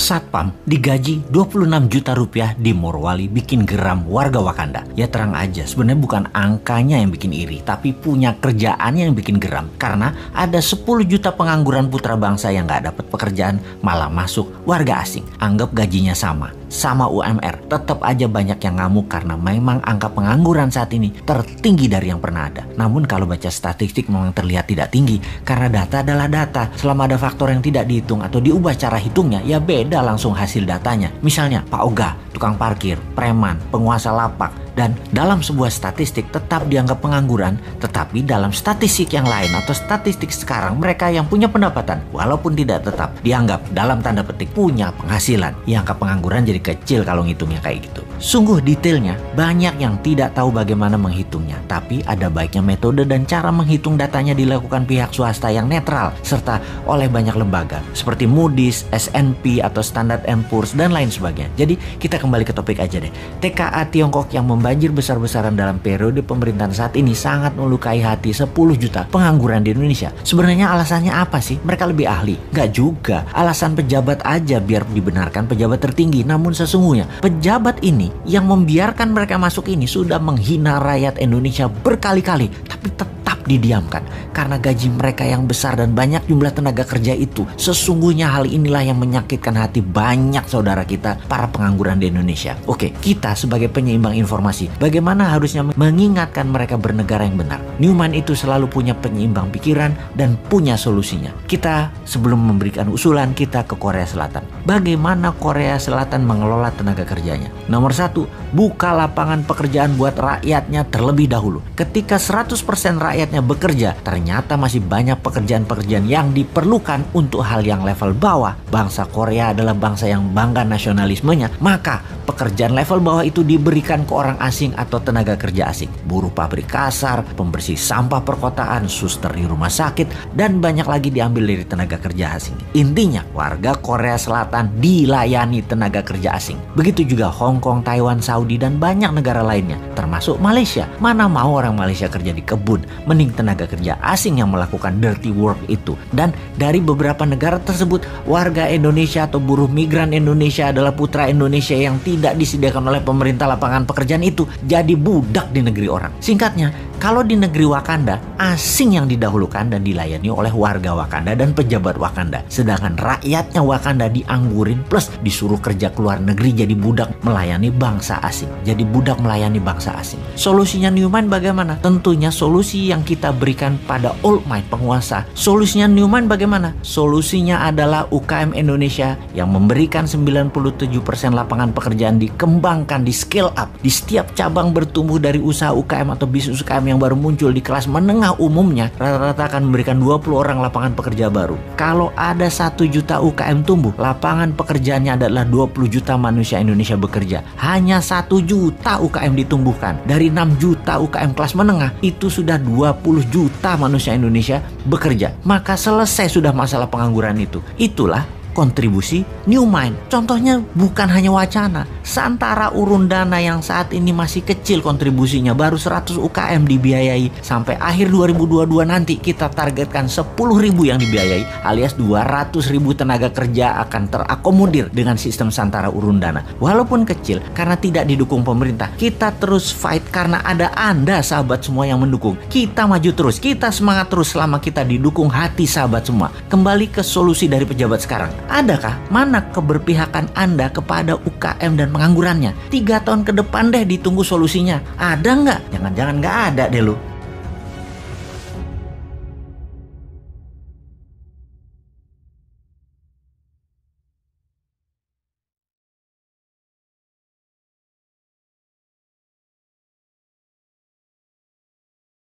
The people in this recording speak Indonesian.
Satpam digaji 26 juta rupiah di Morowali bikin geram warga Wakanda. Ya terang aja, sebenarnya bukan angkanya yang bikin iri, tapi punya kerjaan yang bikin geram. Karena ada 10 juta pengangguran putra bangsa yang gak dapat pekerjaan, malah masuk warga asing. Anggap gajinya sama UMR. Tetap aja banyak yang ngamuk karena memang angka pengangguran saat ini tertinggi dari yang pernah ada. Namun kalau baca statistik memang terlihat tidak tinggi, karena data adalah data. Selama ada faktor yang tidak dihitung atau diubah cara hitungnya, ya beda langsung hasil datanya. Misalnya Pak Oga, tukang parkir, preman, penguasa lapak. Dan dalam sebuah statistik tetap dianggap pengangguran, tetapi dalam statistik yang lain atau statistik sekarang mereka yang punya pendapatan walaupun tidak tetap dianggap dalam tanda petik punya penghasilan. Ya angka pengangguran jadi kecil kalau ngitungnya kayak gitu. Sungguh detailnya banyak yang tidak tahu bagaimana menghitungnya, tapi ada baiknya metode dan cara menghitung datanya dilakukan pihak swasta yang netral serta oleh banyak lembaga seperti Moody's, S&P atau Standard & Poor's dan lain sebagainya. Jadi kita kembali ke topik aja deh. TKA Tiongkok yang banjir besar-besaran dalam periode pemerintahan saat ini sangat melukai hati 10 juta pengangguran di Indonesia. Sebenarnya alasannya apa sih? Mereka lebih ahli? Gak juga. Alasan pejabat aja biar dibenarkan pejabat tertinggi. Namun sesungguhnya pejabat ini yang membiarkan mereka masuk ini sudah menghina rakyat Indonesia berkali-kali. Tapi tetap didiamkan karena gaji mereka yang besar dan banyak jumlah tenaga kerja itu. Sesungguhnya hal inilah yang menyakitkan hati banyak saudara kita para pengangguran di Indonesia. Oke, kita sebagai penyeimbang informasi, bagaimana harusnya mengingatkan mereka bernegara yang benar? Newman itu selalu punya penyeimbang pikiran dan punya solusinya. Kita sebelum memberikan usulan kita ke Korea Selatan. Bagaimana Korea Selatan mengelola tenaga kerjanya? Nomor 1, buka lapangan pekerjaan buat rakyatnya terlebih dahulu. Ketika 100% rakyatnya bekerja, ternyata masih banyak pekerjaan-pekerjaan yang diperlukan untuk hal yang level bawah. Bangsa Korea adalah bangsa yang bangga nasionalismenya, maka pekerjaan level bawah itu diberikan ke orang asing atau tenaga kerja asing. Buruh pabrik kasar, pembersih sampah perkotaan, suster di rumah sakit, dan banyak lagi diambil dari tenaga kerja asing. Intinya, warga Korea Selatan dilayani tenaga kerja asing. Begitu juga Hong Kong, Taiwan, Saudi, dan banyak negara lainnya, termasuk Malaysia. Mana mau orang Malaysia kerja di kebun, mending tenaga kerja asing yang melakukan dirty work itu. Dan dari beberapa negara tersebut, warga Indonesia atau buruh migran Indonesia adalah putra Indonesia yang tidak disediakan oleh pemerintah lapangan pekerjaan itu jadi budak di negeri orang. Singkatnya, kalau di negeri Wakanda, asing yang didahulukan dan dilayani oleh warga Wakanda dan pejabat Wakanda. Sedangkan rakyatnya Wakanda dianggurin plus disuruh kerja ke luar negeri jadi budak melayani bangsa asing. Jadi budak melayani bangsa asing. Solusinya Newman bagaimana? Tentunya solusi yang kita berikan pada old might penguasa. Solusinya Newman bagaimana? Solusinya adalah UKM Indonesia yang memberikan 97% lapangan pekerjaan dikembangkan, di scale up. Di setiap cabang bertumbuh dari usaha UKM atau bisnis UKM yang baru muncul di kelas menengah umumnya, rata-rata akan memberikan 20 orang lapangan pekerja baru. Kalau ada 1 juta UKM tumbuh, lapangan pekerjaannya adalah 20 juta manusia Indonesia bekerja. Hanya 1 juta UKM ditumbuhkan. Dari 6 juta UKM kelas menengah, itu sudah 20 juta manusia Indonesia bekerja. Maka selesai sudah masalah pengangguran itu. Itulah kontribusi Newman. Contohnya bukan hanya wacana. Santara urun dana yang saat ini masih kecil kontribusinya, baru 100 UKM dibiayai. Sampai akhir 2022 nanti kita targetkan 10.000 yang dibiayai, alias 200.000 tenaga kerja akan terakomodir dengan sistem Santara urun dana. Walaupun kecil, karena tidak didukung pemerintah, kita terus fight karena ada Anda sahabat semua yang mendukung. Kita maju terus, kita semangat terus selama kita didukung hati sahabat semua. Kembali ke solusi dari pejabat sekarang. Adakah mana keberpihakan Anda kepada UKM dan penganggurannya? 3 tahun ke depan deh ditunggu solusinya. Ada nggak? Jangan-jangan nggak ada deh lu.